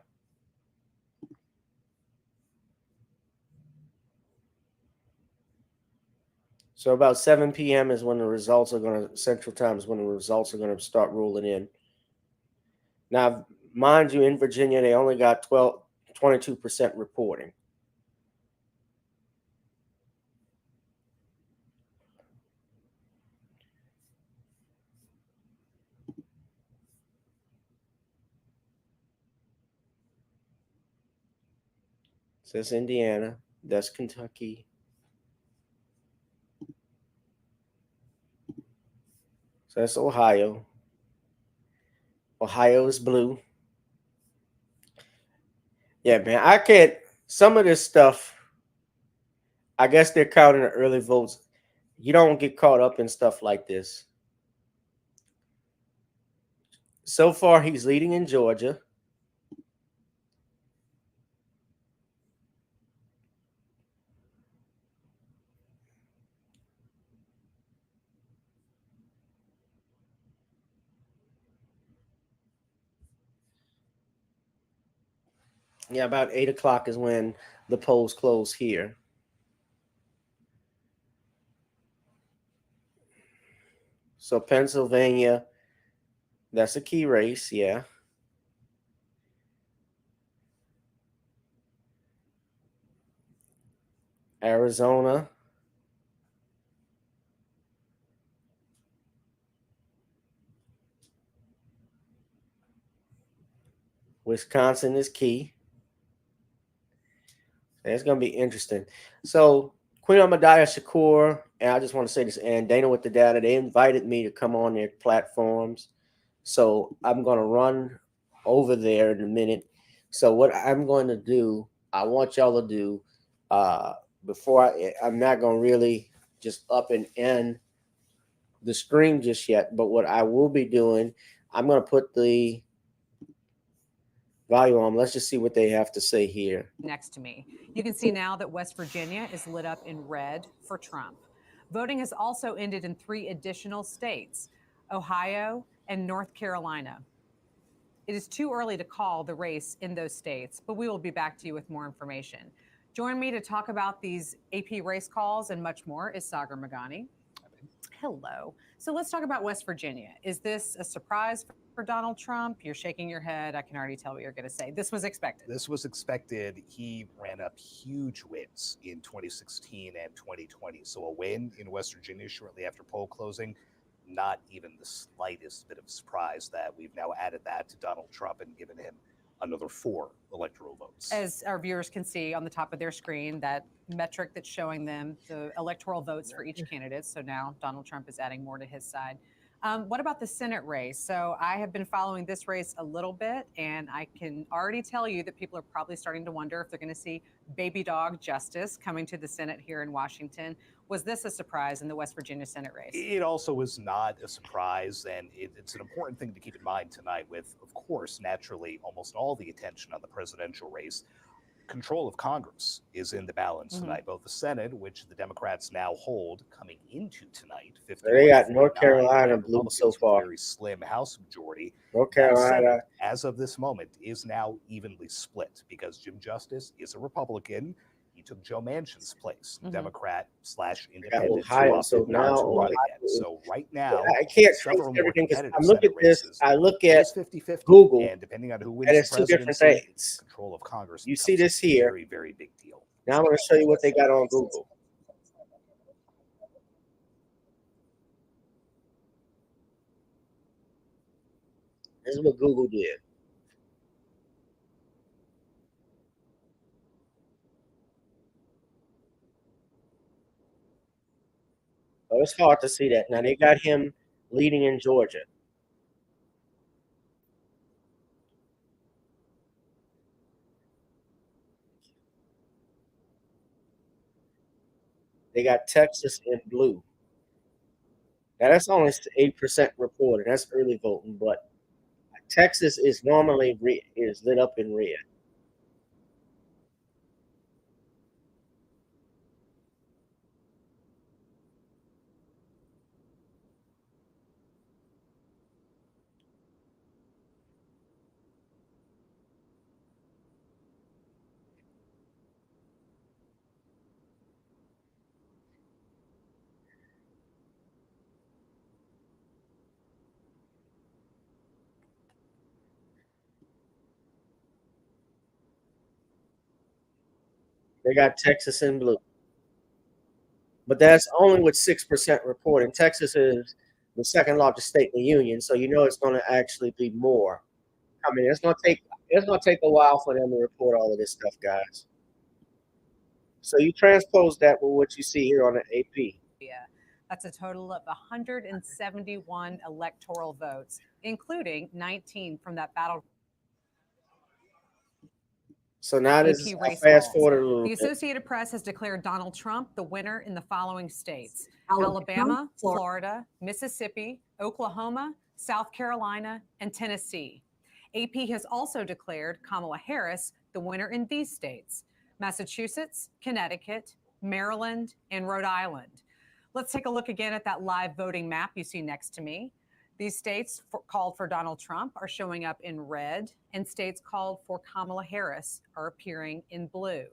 So about 7 p.m. is when the results are going to, Central Time is when the results are going to start rolling in. Now, mind you, in Virginia, they only got 22% reporting. So that's Indiana. That's Kentucky. So that's Ohio. Ohio is blue. Yeah, man. I can't. Some of this stuff, I guess they're counting the early votes. You don't get caught up in stuff like this. So far, he's leading in Georgia. Yeah, about 8 o'clock is when the polls close here. So Pennsylvania, that's a key race, yeah. Arizona. Wisconsin is key. It's going to be interesting. So Queen Ahmadiyya Shakur, and I just want to say this, and Dana with the Data, they invited me to come on their platforms. So I'm going to run over there in a minute. So what I'm going to do, I want y'all to do, before I'm not going to really just up and end the stream just yet, but what I will be doing, I'm going to put the volume on. Let's just see what they have to say here. Next to me, you can see now that West Virginia is lit up in red for Trump. Voting has also ended in 3 additional states, Ohio and North Carolina. It is too early to call the race in those states, but we will be back to you with more information. Join me to talk about these AP race calls and much more is Sagar Magani. Hello. So let's talk about West Virginia. Is this a surprise for Donald Trump? You're shaking your head. I can already tell what you're going to say. This was expected. This was expected. He ran up huge wins in 2016 and 2020. So a win in West Virginia shortly after poll closing, not even the slightest bit of surprise that we've now added that to Donald Trump and given him another 4 electoral votes. As our viewers can see on the top of their screen, that metric that's showing them the electoral votes for each candidate. So now Donald Trump is adding more to his side. What about the Senate race? So I have been following this race a little bit, and I can already tell you that people are probably starting to wonder if they're going to see baby dog Justice coming to the Senate here in Washington. Was this a surprise in the West Virginia Senate race? It also was not a surprise, and it's an important thing to keep in mind tonight with, of course, naturally, almost all the attention on the presidential race. Control of Congress is in the balance tonight. Both the Senate, which the Democrats now hold coming into tonight, 51 They got North 49, Carolina and blue Republicans so far. with a very slim House majority. North That Carolina. Senate, as of this moment, is now evenly split because Jim Justice is a Republican. He took Joe Manchin's place, Democrat/independent. Ohio, so opted not now to run Ohio again. So right now, I can't trace several more everything because competitive I look Senate at this. races. I look It at is 50-50, Google, and depending on who wins and the it's 2 different presidency, things. control of Congress. You see becomes this a here. very, very big deal. Now I'm going to show you what they got on Google. This is what Google did. So it's hard to see that. Now they got him leading in Georgia. They got Texas in blue. Now that's only 8% reported. That's early voting, but Texas is normally is lit up in red. They got Texas in blue. But that's only with 6% reporting. Texas is the second largest state in the union, so you know it's going to actually be more. I mean, it's going to take a while for them to report all of this stuff, guys. So you transpose that with what you see here on the AP. Yeah, that's a total of 171 electoral votes, including 19 from that battle. So now this is AP race fast calls. forward a little The bit. Associated Press has declared Donald Trump the winner in the following states: Alabama, Florida, Mississippi, Oklahoma, South Carolina, and Tennessee. AP has also declared Kamala Harris the winner in these states: Massachusetts, Connecticut, Maryland, and Rhode Island. Let's take a look again at that live voting map you see next to me. These states called for Donald Trump are showing up in red, and states called for Kamala Harris are appearing in blue.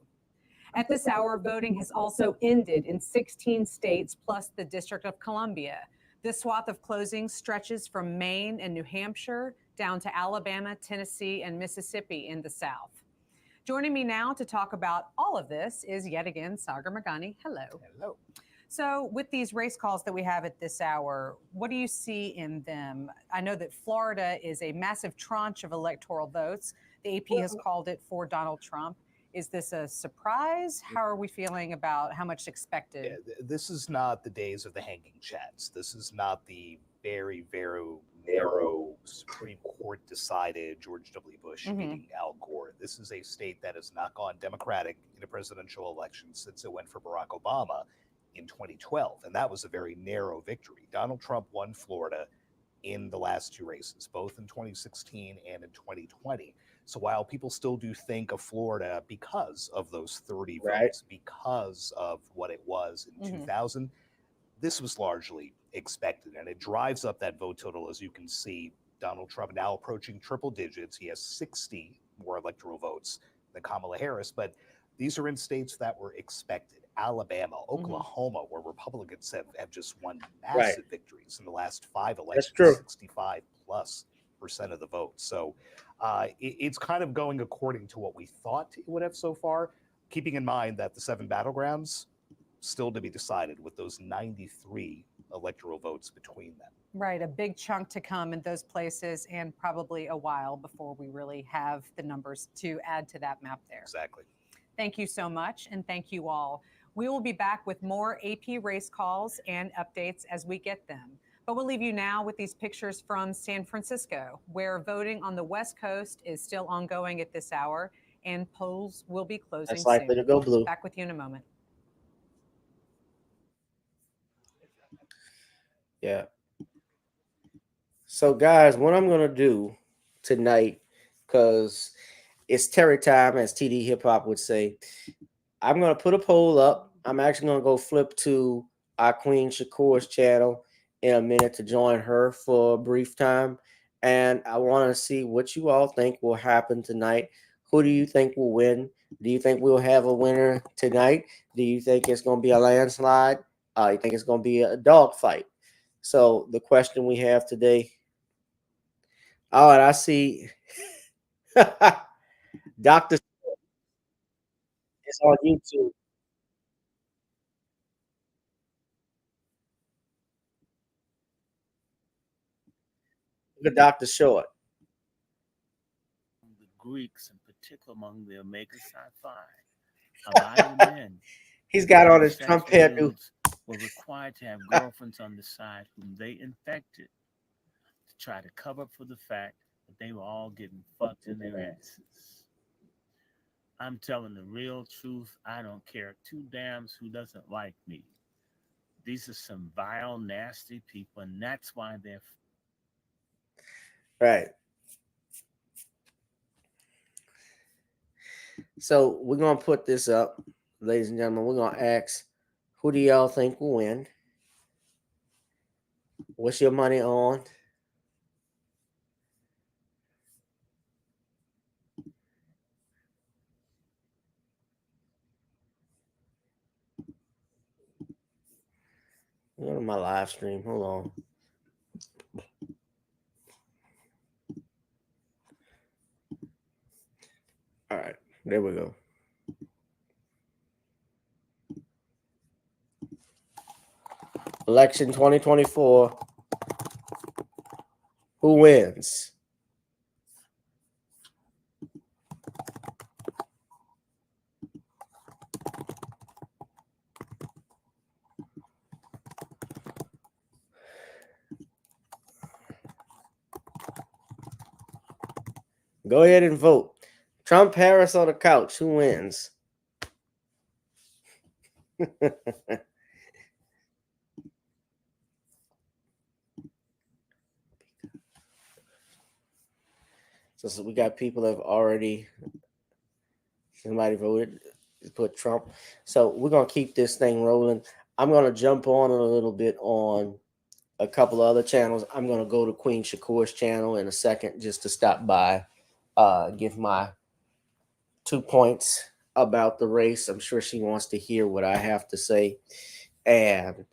At this hour, voting has also ended in 16 states plus the District of Columbia. This swath of closings stretches from Maine and New Hampshire down to Alabama, Tennessee, and Mississippi in the South. Joining me now to talk about all of this is yet again Sagar Magani. Hello. Hello. So with these race calls that we have at this hour, what do you see in them? I know that Florida is a massive tranche of electoral votes. The AP has called it for Donald Trump. Is this a surprise? How are we feeling about how much expected? Yeah, this is not the days of the hanging chads. This is not the very, very narrow Supreme Court decided George W. Bush beating Al Gore. This is a state that has not gone Democratic in a presidential election since it went for Barack Obama in 2012, and that was a very narrow victory. Donald Trump won Florida in the last two races, both in 2016 and in 2020. So while people still do think of Florida because of those 30 votes, because of what it was in 2000, this was largely expected, and it drives up that vote total. As you can see, Donald Trump now approaching triple digits. He has 60 more electoral votes than Kamala Harris, but these are in states that were expected. Alabama, Oklahoma, where Republicans have just won massive victories in the last 5 elections. That's true. 65+% of the vote. So it's kind of going according to what we thought it would have so far, keeping in mind that the 7 battlegrounds still to be decided with those 93 electoral votes between them. Right, a big chunk to come in those places, and probably a while before we really have the numbers to add to that map there. Exactly. Thank you so much, and thank you all. We will be back with more AP race calls and updates as we get them. But we'll leave you now with these pictures from San Francisco, where voting on the West Coast is still ongoing at this hour, and polls will be closing That's likely soon. to go blue. Back with you in a moment. Yeah. So, guys, what I'm going to do tonight, because it's Terry time, as TD Hip Hop would say, I'm going to put a poll up. I'm actually going to go flip to our Queen Shakur's channel in a minute to join her for a brief time. And I want to see what you all think will happen tonight. Who do you think will win? Do you think we'll have a winner tonight? Do you think it's going to be a landslide? You think it's going to be a dogfight? So the question we have today. Oh, and I see Dr. It's on YouTube. Look at Dr. Short. The Greeks, in particular among the Omega Psi Phi, a lot of the men. He's got on his Trump hairdo. Were required to have girlfriends on the side whom they infected to try to cover up for the fact that they were all getting fucked in their asses. I'm telling the real truth. I don't care 2 damns who doesn't like me. These are some vile, nasty people, and that's why they're right. So we're gonna put this up, ladies and gentlemen. We're gonna ask, who do y'all think will win? What's your money on? Go to my live stream. Hold on. All right, there we go. Election 2024. Who wins? Go ahead and vote. Trump, Harris, or the couch? Who wins? So we got people that have already, somebody voted, put Trump. So we're going to keep this thing rolling. I'm going to jump on a little bit on a couple of other channels. I'm going to go to Queen Shakur's channel in a second just to stop by, give my 2 points about the race. I'm sure she wants to hear what I have to say. And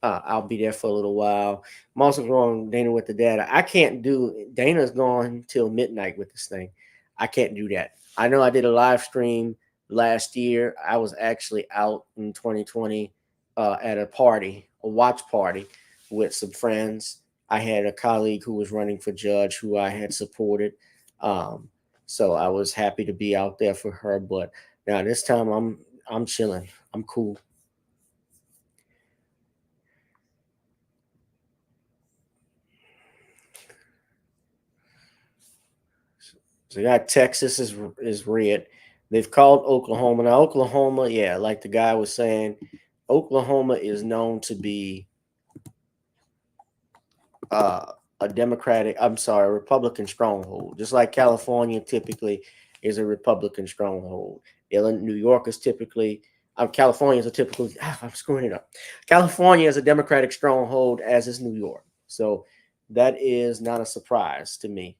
I'll be there for a little while. I'm also going Dana with the data. I can't do, Dana's gone till midnight with this thing. I can't do that. I know I did a live stream last year. I was actually out in 2020 at a party, a watch party with some friends. I had a colleague who was running for judge who I had supported. So I was happy to be out there for her. But now this time I'm chilling. I'm cool. So you got Texas is red. They've called Oklahoma. Now, Oklahoma, yeah, like the guy was saying, Oklahoma is known to be a Republican stronghold. Just like California typically is a Republican stronghold. New York is typically, California is a typically, I'm screwing it up. California is a Democratic stronghold, as is New York. So that is not a surprise to me.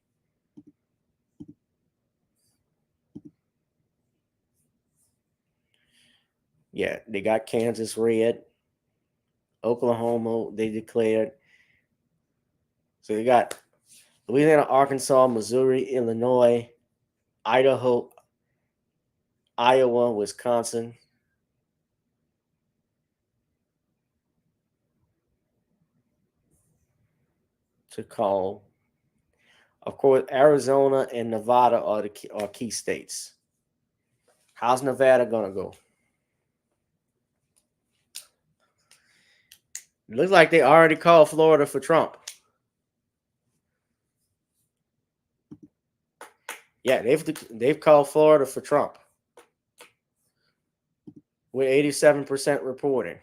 Yeah, they got Kansas red. Oklahoma, they declared. So you got Louisiana, Arkansas, Missouri, Illinois, Idaho, Iowa, Wisconsin. To call. Of course, Arizona and Nevada are key states. How's Nevada gonna go? It looks like they already called Florida for Trump. Yeah, they've called Florida for Trump with 87% reporting.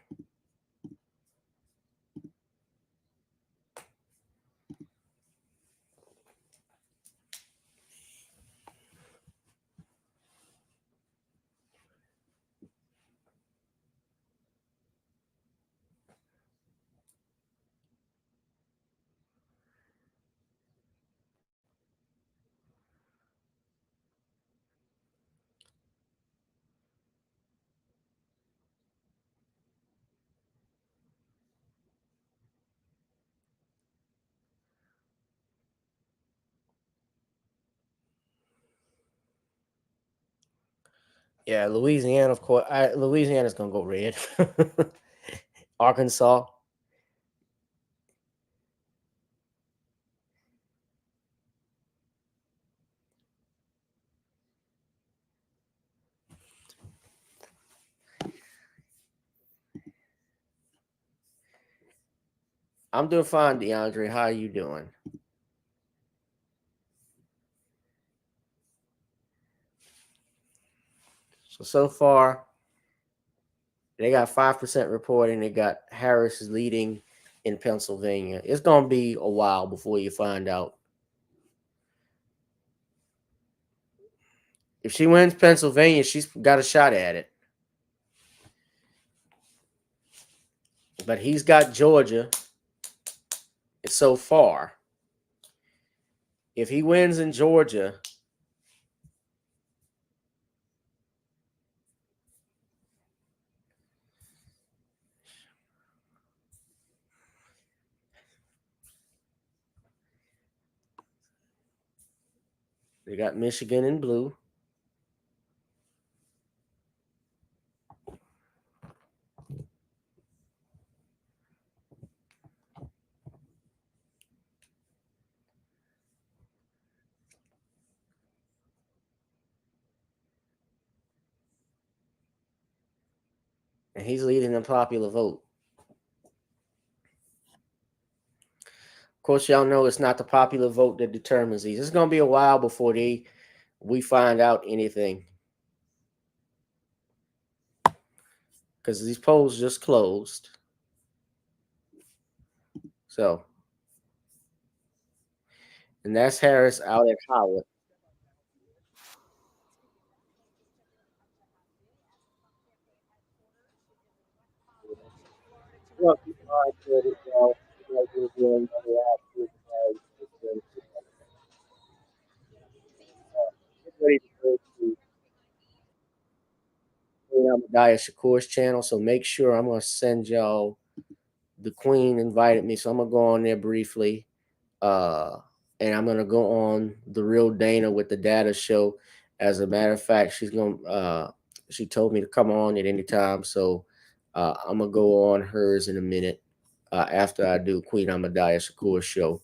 Yeah, Louisiana, of course. Louisiana's gonna go red. Arkansas. I'm doing fine, DeAndre. How are you doing? So far, they got 5% reporting. They got Harris leading in Pennsylvania. It's gonna be a while before you find out. If she wins Pennsylvania, she's got a shot at it. But he's got Georgia so far. If he wins in Georgia, they got Michigan in blue. And he's leading the popular vote. Of course, y'all know it's not the popular vote that determines these. It's going to be a while before we find out anything. Because these polls just closed. So, and that's Harris out at Howard. Amadaya Shakur's channel, so make sure I'm going to send y'all. The Queen invited me, so I'm going to go on there briefly. And I'm going to go on The Real Dana with the Data Show. As a matter of fact, she told me to come on at any time, so I'm going to go on hers in a minute after I do Queen Amadaya Shakur's show.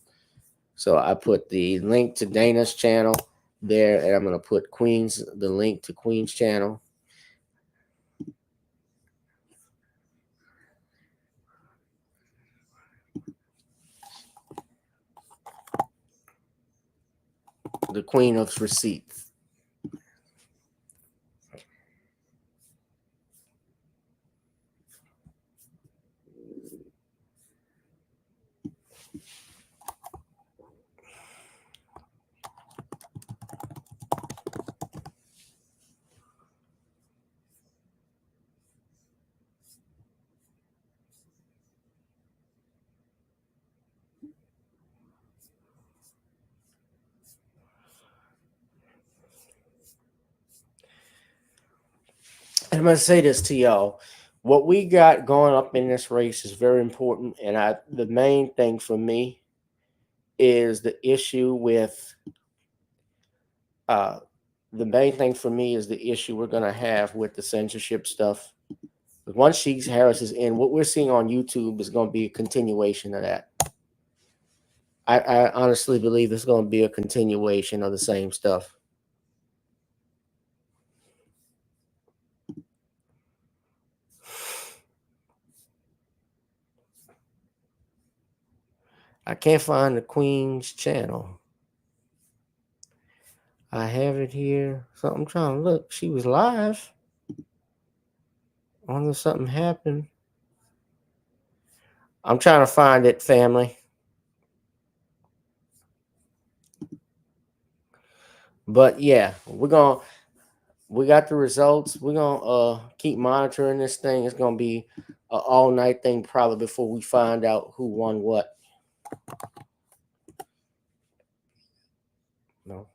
So I put the link to Dana's channel there, and I'm going to put the link to Queen's channel. The Queen of Receipts. I'm going to say this to y'all. What we got going up in this race is very important. And the main thing for me is the issue with we're going to have with the censorship stuff. Once Harris is in, what we're seeing on YouTube is going to be a continuation of that. I honestly believe it's going to be a continuation of the same stuff. I can't find the Queen's channel. I have it here. So I'm trying to look. She was live. I wonder if something happened. I'm trying to find it, family. But yeah, we got the results. We're gonna keep monitoring this thing. It's gonna be an all-night thing probably before we find out who won what. No.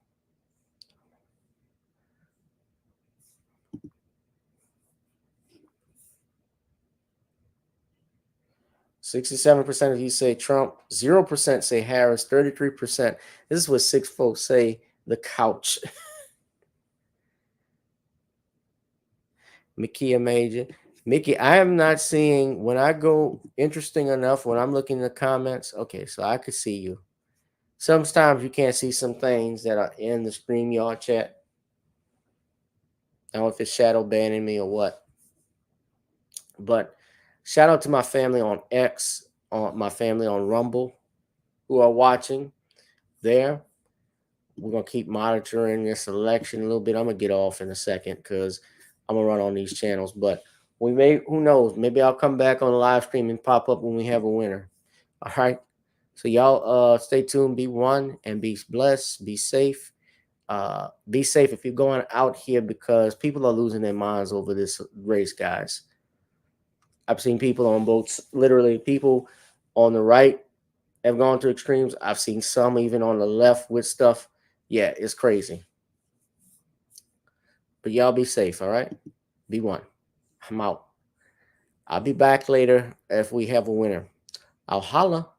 67% of you say Trump, 0% say Harris, 33%. This is what 6 folks say, the couch. Mickey Major. Mickey, I am not seeing, when I go interesting enough, when I'm looking in the comments, okay, so I could see you. Sometimes you can't see some things that are in the StreamYard chat. I don't know if it's shadow banning me or what. But shout out to my family on X, my family on Rumble who are watching there. We're going to keep monitoring this election a little bit. I'm going to get off in a second because I'm going to run on these channels. But who knows? Maybe I'll come back on the live stream and pop up when we have a winner. All right. So y'all stay tuned, be one, and be blessed, be safe. Be safe if you're going out here because people are losing their minds over this race, guys. I've seen people on both, literally people on the right have gone to extremes. I've seen some even on the left with stuff. Yeah, it's crazy. But y'all be safe, all right? Be one. I'm out. I'll be back later if we have a winner. I'll holla.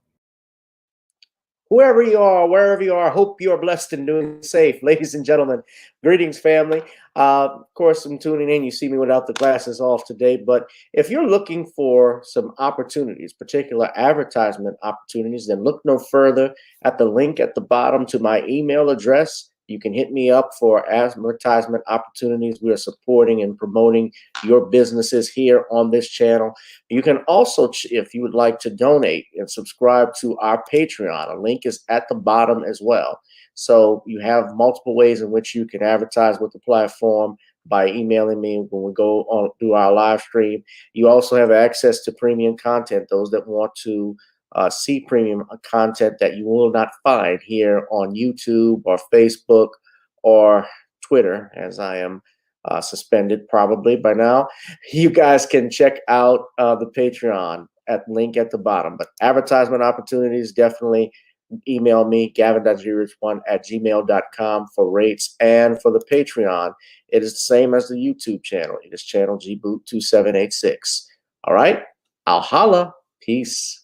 Whoever you are, wherever you are, hope you are blessed and doing safe. Ladies and gentlemen, greetings, family. Of course, I'm tuning in. You see me without the glasses off today. But if you're looking for some opportunities, particular advertisement opportunities, then look no further at the link at the bottom to my email address. You can hit me up for advertisement opportunities. We are supporting and promoting your businesses here on this channel. You can also, if you would like to donate and subscribe to our Patreon, a link is at the bottom as well. So you have multiple ways in which you can advertise with the platform by emailing me when we go on through our live stream. You also have access to premium content, those that want to see premium content that you will not find here on YouTube or Facebook or Twitter, as I am suspended probably by now. You guys can check out the Patreon at link at the bottom. But advertisement opportunities, definitely email me, gavin.grich1@gmail.com for rates. And for the Patreon, it is the same as the YouTube channel. It is channel gboot2786. All right, I'll holla. Peace.